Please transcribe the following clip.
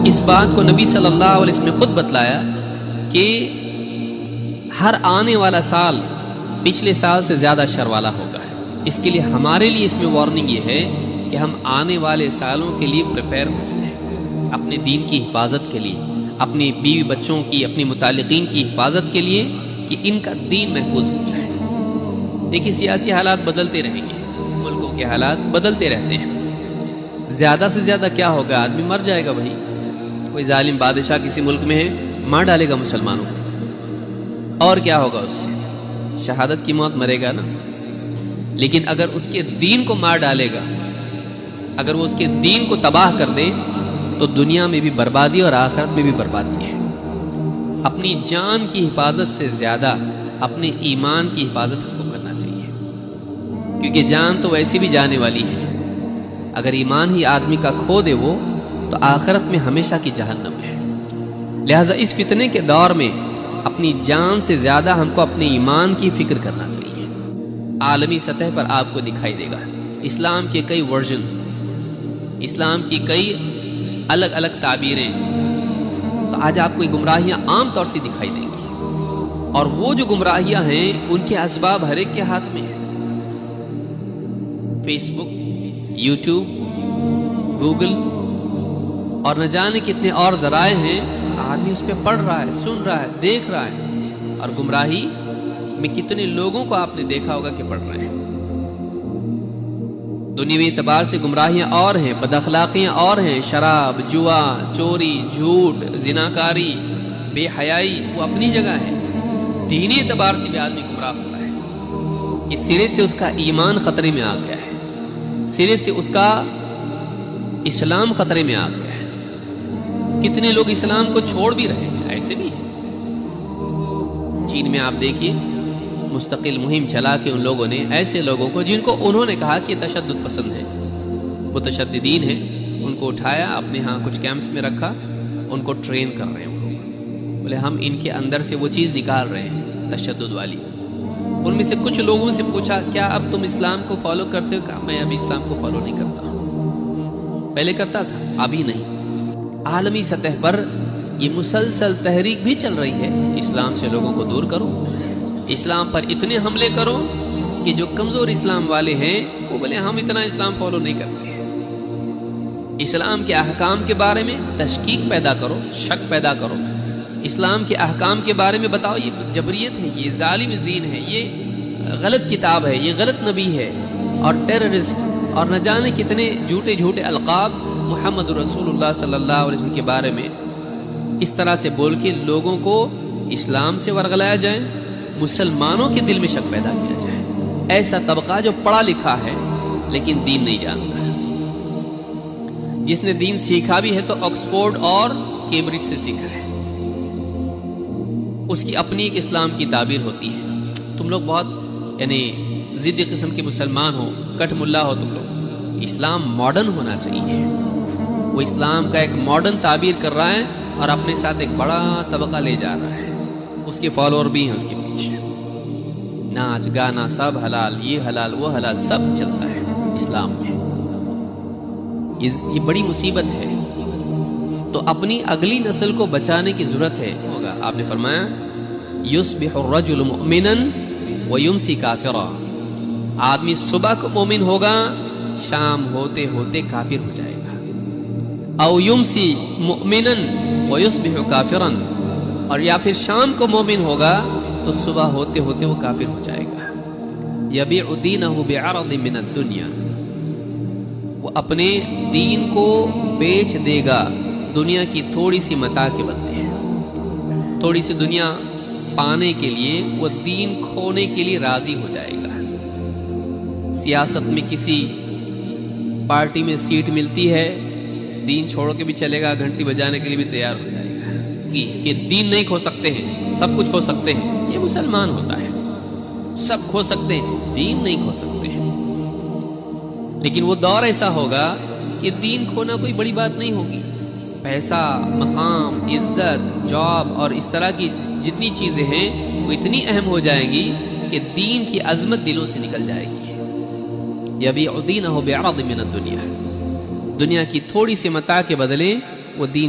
اس بات کو نبی صلی اللہ علیہ وسلم نے خود بتلایا کہ ہر آنے والا سال پچھلے سال سے زیادہ شر والا ہوگا. اس کے لیے ہمارے لیے اس میں وارننگ یہ ہے کہ ہم آنے والے سالوں کے لیے پریپیئر ہو جائیں، اپنے دین کی حفاظت کے لیے، اپنی بیوی بچوں کی، اپنی متعلقین کی حفاظت کے لیے، کہ ان کا دین محفوظ ہو جائے. دیکھیے سیاسی حالات بدلتے رہیں گے، ملکوں کے حالات بدلتے رہتے ہیں. زیادہ سے زیادہ کیا ہوگا؟ آدمی مر جائے گا. بھائی کوئی ظالم بادشاہ کسی ملک میں ہے، مار ڈالے گا مسلمانوں کو، اور کیا ہوگا؟ اس سے شہادت کی موت مرے گا نا. لیکن اگر اس کے دین کو مار ڈالے گا، اگر وہ اس کے دین کو تباہ کر دے، تو دنیا میں بھی بربادی اور آخرت میں بھی بربادی ہے. اپنی جان کی حفاظت سے زیادہ اپنے ایمان کی حفاظت ہم کو کرنا چاہیے، کیونکہ جان تو ویسے بھی جانے والی ہے. اگر ایمان ہی آدمی کا کھو دے وہ، تو آخرت میں ہمیشہ کی جہنم ہے. لہذا اس فتنے کے دور میں اپنی جان سے زیادہ ہم کو اپنے ایمان کی فکر کرنا چاہیے. عالمی سطح پر آپ کو دکھائی دے گا اسلام کے کئی ورژن، اسلام کی کئی الگ الگ تعبیریں. تو آج آپ کو یہ گمراہیاں عام طور سے دکھائی دیں گی، اور وہ جو گمراہیاں ہیں ان کے اسباب ہر ایک کے ہاتھ میں ہیں. فیس بک، یوٹیوب، گوگل اور نہ جانے کتنے اور ذرائع ہیں. آدمی اس پہ پڑھ رہا ہے، سن رہا ہے، دیکھ رہا ہے. اور گمراہی میں کتنے لوگوں کو آپ نے دیکھا ہوگا کہ پڑھ رہے ہیں. دنیاوی اعتبار سے گمراہیاں اور ہیں، بد اخلاقیاں اور ہیں، شراب، جوا، چوری، جھوٹ، زناکاری، بے حیائی وہ اپنی جگہ ہے. دینی اعتبار سے بھی آدمی گمراہ ہو رہا ہے کہ سرے سے اس کا ایمان خطرے میں آ گیا ہے، سرے سے اس کا اسلام خطرے میں آ گیا ہے. کتنے لوگ اسلام کو چھوڑ بھی رہے ہیں، ایسے بھی ہیں. چین میں آپ دیکھیے مستقل مہم چلا کے ان لوگوں نے ایسے لوگوں کو جن کو انہوں نے کہا کہ تشدد پسند ہے، متشددین ہیں، ان کو اٹھایا، اپنے ہاں کچھ کیمپس میں رکھا، ان کو ٹرین کر رہے ہیں. بولے ہم ان کے اندر سے وہ چیز نکال رہے ہیں تشدد والی. ان میں سے کچھ لوگوں سے پوچھا کیا اب تم اسلام کو فالو کرتے ہو؟ کہا میں ابھی اسلام کو فالو نہیں کرتا ہوں، پہلے کرتا تھا ابھی نہیں. عالمی سطح پر یہ مسلسل تحریک بھی چل رہی ہے، اسلام سے لوگوں کو دور کرو، اسلام پر اتنے حملے کرو کہ جو کمزور اسلام والے ہیں وہ بولے ہم اتنا اسلام فالو نہیں کرتے ہیں. اسلام کے احکام کے بارے میں تشکیک پیدا کرو، شک پیدا کرو. اسلام کے احکام کے بارے میں بتاؤ یہ جبریت ہے، یہ ظالم دین ہے، یہ غلط کتاب ہے، یہ غلط نبی ہے. اور ٹیررسٹ اور نہ جانے کتنے جھوٹے جھوٹے القاب محمد رسول اللہ صلی اللہ علیہ وسلم کے بارے میں اس طرح سے بول کے لوگوں کو اسلام سے ورغلایا جائے، مسلمانوں کے دل میں شک پیدا کیا جائے. ایسا طبقہ جو پڑھا لکھا ہے لیکن دین نہیں جانتا، جس نے دین سیکھا بھی ہے تو آکسفورڈ اور کیمبرج سے سیکھا ہے، اس کی اپنی ایک اسلام کی تعبیر ہوتی ہے. تم لوگ بہت یعنی ضدی قسم کے مسلمان ہو، کٹ ملا ہو تم لوگ. اسلام ماڈرن ہونا چاہیے. وہ اسلام کا ایک ماڈرن تعبیر کر رہا ہے اور اپنے ساتھ ایک بڑا طبقہ لے جا رہا ہے، اس کے فالوور بھی ہیں اس کے پیچھے. ناچ گانا سب حلال، یہ حلال وہ حلال سب چلتا ہے اسلام میں. یہ بڑی مصیبت ہے. تو اپنی اگلی نسل کو بچانے کی ضرورت ہے. ہوگا آپ نے فرمایا یصبح الرجل مؤمنا ویمسی کافرا. آدمی صبح کو مومن ہوگا، شام ہوتے ہوتے کافر ہو جائے گا. او یمسی مؤمنا ویصبح کافرا، اور یا پھر شام کو مومن ہوگا تو صبح ہوتے ہوتے وہ کافر ہو جائے گا. یبیع دینہ بعرض من الدنیا، وہ اپنے دین کو بیچ دے گا دنیا کی تھوڑی سی متاع کے بدلے. تھوڑی سی دنیا پانے کے لیے وہ دین کھونے کے لیے راضی ہو جائے گا. سیاست میں کسی پارٹی میں سیٹ ملتی ہے، دین چھوڑ کے بھی چلے گا، گھنٹی بجانے کے لیے بھی تیار ہو جائے گا کہ دین نہیں کھو سکتے ہیں، سب کچھ کھو سکتے ہیں. یہ مسلمان ہوتا ہے، سب کھو سکتے ہیں، دین نہیں کھو سکتے ہیں. لیکن وہ دور ایسا ہوگا کہ دین کھونا کوئی بڑی بات نہیں ہوگی. پیسہ، مقام، عزت، جاب اور اس طرح کی جتنی چیزیں ہیں وہ اتنی اہم ہو جائیں گی کہ دین کی عظمت دلوں سے نکل جائے گی. یبیع دینہ بعرض من الدنیا، دنیا کی تھوڑی سی متاع کے بدلے وہ دین